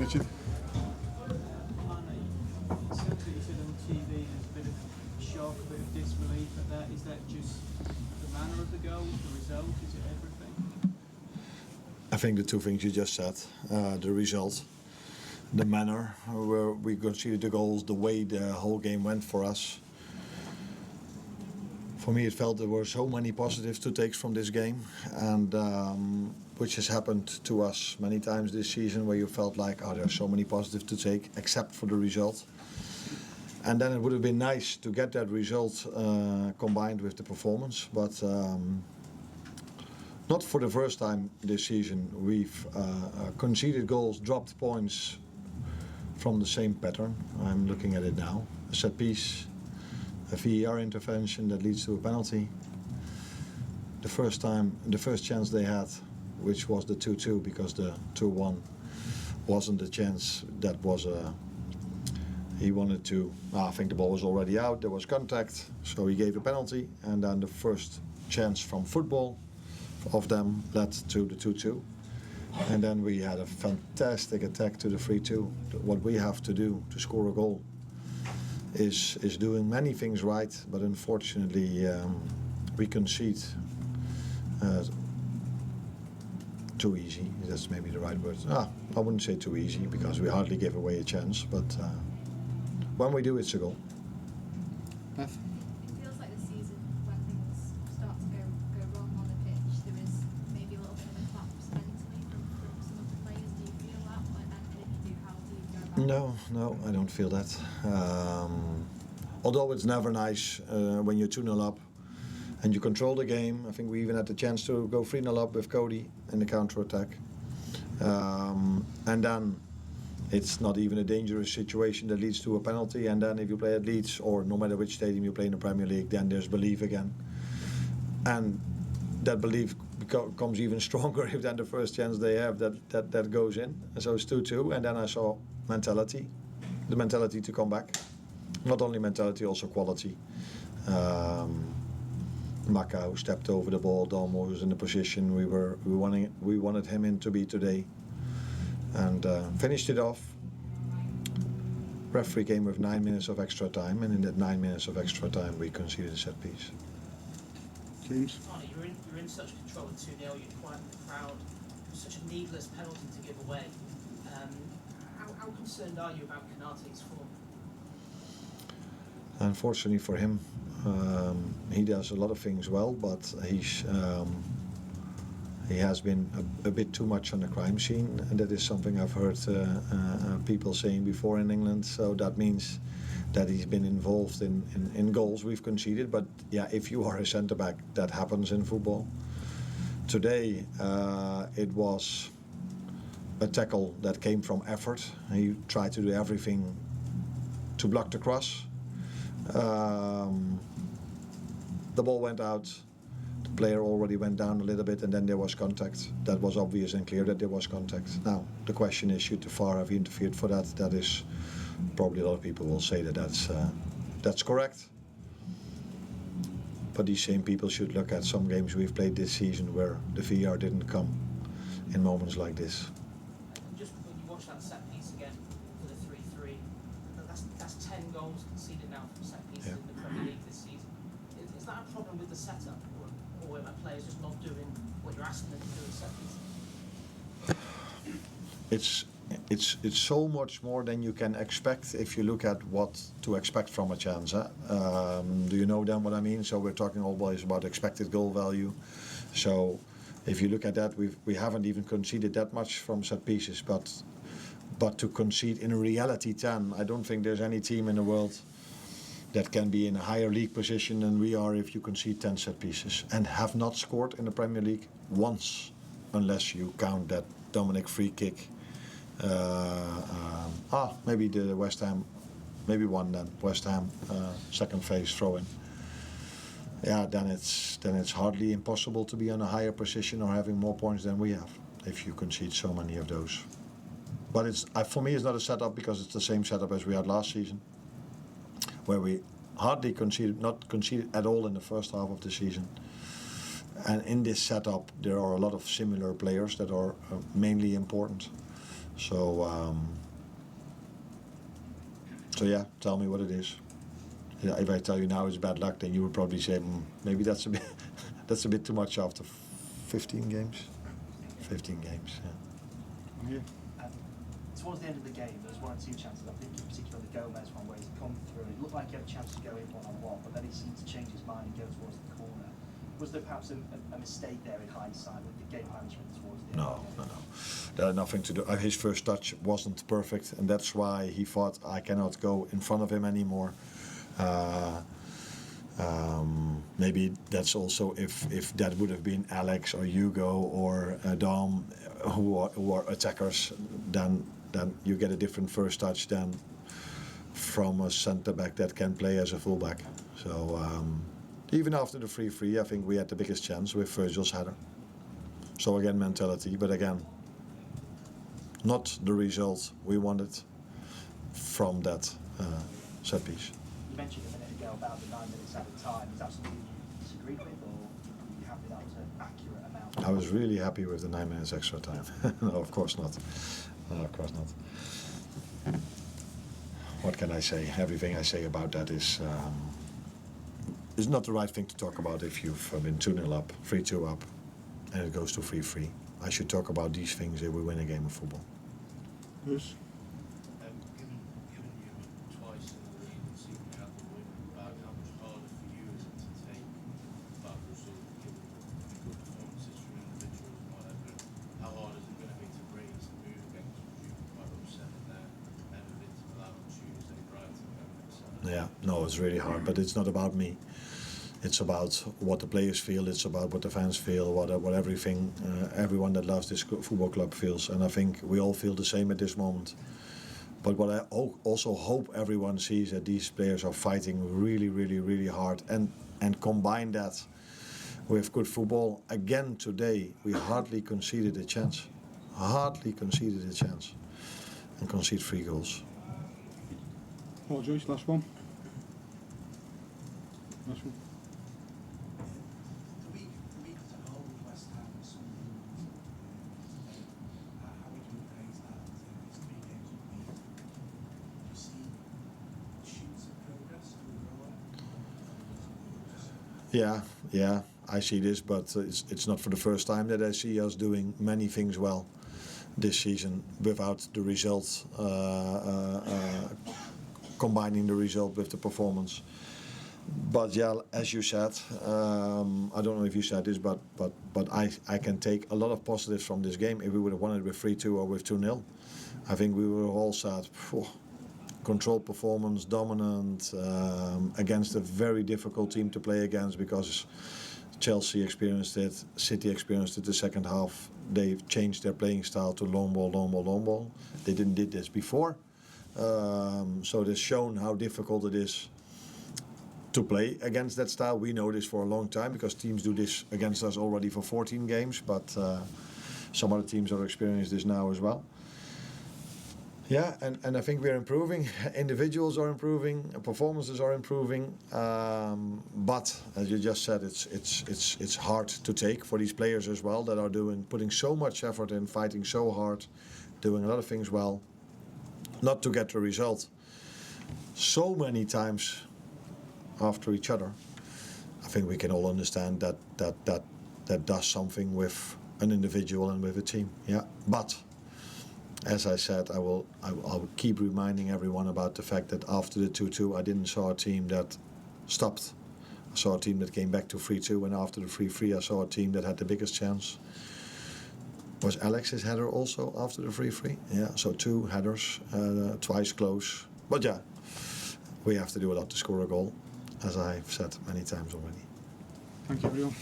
Richard. Arne, it sounds like you said on TV there's a bit of shock, a bit of disbelief at that. Is that just the manner of the goals, the result? Is it everything? I think the two things you just said, the result, the manner where we conceded the goals, the way the whole game went for us. For me, it felt there were so many positives to take from this game, and which has happened to us many times this season, where you felt like, oh, there are so many positives to take, except for the result. And then it would have been nice to get that result combined with the performance, but not for the first time this season. We've conceded goals, dropped points from the same pattern. I'm looking at it now. A set piece, a VAR intervention that leads to a penalty. The first chance they had, which was the 2-2, because the 2-1 wasn't a chance, that was he wanted to, I think the ball was already out, there was contact, so he gave a penalty, and then the first chance from football of them led to the 2-2. And then we had a fantastic attack to the 3-2. What we have to do to score a goal is doing many things right, but unfortunately we concede too easy. That's maybe the right word. I wouldn't say too easy, because we hardly give away a chance, but when we do, it's a goal. Beth? It feels like the season, when things start to go wrong on the pitch, there is maybe a little bit of a collapse mentally from some of the players. Do you feel that? And if you do, how do you go about it? No, I don't feel that. Although it's never nice when you're 2-0 up and you control the game. I think we even had the chance to go 3-0 up with Cody in the counter-attack. And then it's not even a dangerous situation that leads to a penalty. And then if you play at Leeds, or no matter which stadium you play in the Premier League, then there's belief again. And that belief becomes even stronger if then the first chance they have that goes in. And so it's 2-2. And then I saw mentality, the mentality to come back. Not only mentality, also quality. Maka, who stepped over the ball, Dalmo was in the position we wanted him in to be today, and finished it off. Referee came with 9 minutes of extra time, and in that 9 minutes of extra time we conceded a set piece. James? Arne, you're in such control at 2-0, you're quiet in the crowd. It was such a needless penalty to give away. How concerned are you about Konate's form? Unfortunately for him, he does a lot of things well, but he has been a bit too much on the crime scene, and that is something I've heard people saying before in England. So that means that he's been involved in goals we've conceded. But yeah, if you are a centre back, that happens in football. Today it was a tackle that came from effort. He tried to do everything to block the cross. The ball went out, the player already went down a little bit, and then there was contact. That was obvious and clear that there was contact. Now, the question is, should the VAR have interfered for that? That is, probably a lot of people will say that's correct. But these same people should look at some games we've played this season where the VAR didn't come in moments like this. Just when you watch that set piece again for the 3-3, that's 10 goals conceded now from set pieces in the Premier League this season. Is that a problem with the setup, or are players just not doing what you're asking them to do in set pieces? It's so much more than you can expect if you look at what to expect from a chance. Do you know then what I mean? So we're talking always about expected goal value. So if you look at that, we haven't even conceded that much from set pieces, but to concede in reality 10, I don't think there's any team in the world that can be in a higher league position than we are if you concede 10 set pieces, and have not scored in the Premier League once, unless you count that Dominic free kick. Maybe the West Ham, maybe one then, West Ham second phase throw-in. Yeah, then it's hardly impossible to be on a higher position or having more points than we have if you concede so many of those. But for me it's not a setup, because it's the same setup as we had last season, where we hardly not conceded at all in the first half of the season. And in this setup there are a lot of similar players that are mainly important. So yeah, tell me what it is. Yeah, if I tell you now it's bad luck, then you would probably say maybe that's a bit that's a bit too much after 15 games. 15 games, yeah. Yeah. Towards the end of the game, there was one or two chances. I think in particular the Gomez one where he's come through. It looked like he had a chance to go in one-on-one, but then he seemed to change his mind and go towards the corner. Was there perhaps a mistake there in hindsight with the game management towards the end? No. That had nothing to do. His first touch wasn't perfect, and that's why he thought I cannot go in front of him anymore. Maybe that's also if that would have been Alex or Hugo or Dom, who are attackers, then you get a different first touch than from a centre back that can play as a fullback. So even after the 3-3, I think we had the biggest chance with Virgil's header. So again, mentality, but again, not the result we wanted from that set piece. You mentioned a minute ago about the 9 minutes at a time. Is that something you disagreed with, or were you happy that was an accurate amount? I was really happy with the 9 minutes extra time. No, of course not. No, of course not. What can I say? Everything I say about that is not the right thing to talk about if you've been 2-0 up, 3-2 up, and it goes to 3-3. I should talk about these things if we win a game of football. Yes. Given you twice in the league and seeing out the win, about how much harder for you is it to take that result, given the good performances from individuals and whatever? How hard is it going to be to raise the move against you quite upset in there, and if it's allowed on Tuesday, Brighton going next Saturday? Yeah, no, it's really hard, but it's not about me. It's about what the players feel. It's about what the fans feel. What everything, everyone that loves this football club feels. And I think we all feel the same at this moment. But what I also hope everyone sees that these players are fighting really, really, really hard. And combine that with good football. Again today, we hardly conceded a chance. Hardly conceded a chance. And concede 3 goals. Paul Joyce, last one. Last one. The week as a whole with West Ham is something how we can praise that in these 3 games of the week. Do you see shoots of progress overall? Yeah, I see this, but it's not for the first time that I see us doing many things well this season without the result, combining the result with the performance. But yeah, as you said, I don't know if you said this, but I can take a lot of positives from this game. If we would have won it with 3-2 or with 2-0, I think we were all said, controlled performance, dominant, against a very difficult team to play against because Chelsea experienced it, City experienced it the second half. They changed their playing style to long ball. They didn't did this before. So it has shown how difficult it is to play against that style. We know this for a long time because teams do this against us already for 14 games, but some other teams are experiencing this now as well. Yeah, and I think we're improving. Individuals are improving, performances are improving, but as you just said, it's hard to take for these players as well that are putting so much effort in, fighting so hard, doing a lot of things well, not to get the result so many times after each other. I think we can all understand that does something with an individual and with a team. Yeah, but as I said, I will keep reminding everyone about the fact that after the 2-2, I didn't saw a team that stopped. I saw a team that came back to 3-2, and after the 3-3, I saw a team that had the biggest chance. Was Alex's header also after the 3-3? Yeah, so 2 headers, twice close. But yeah, we have to do a lot to score a goal, as I've said many times already. Thank you, everyone.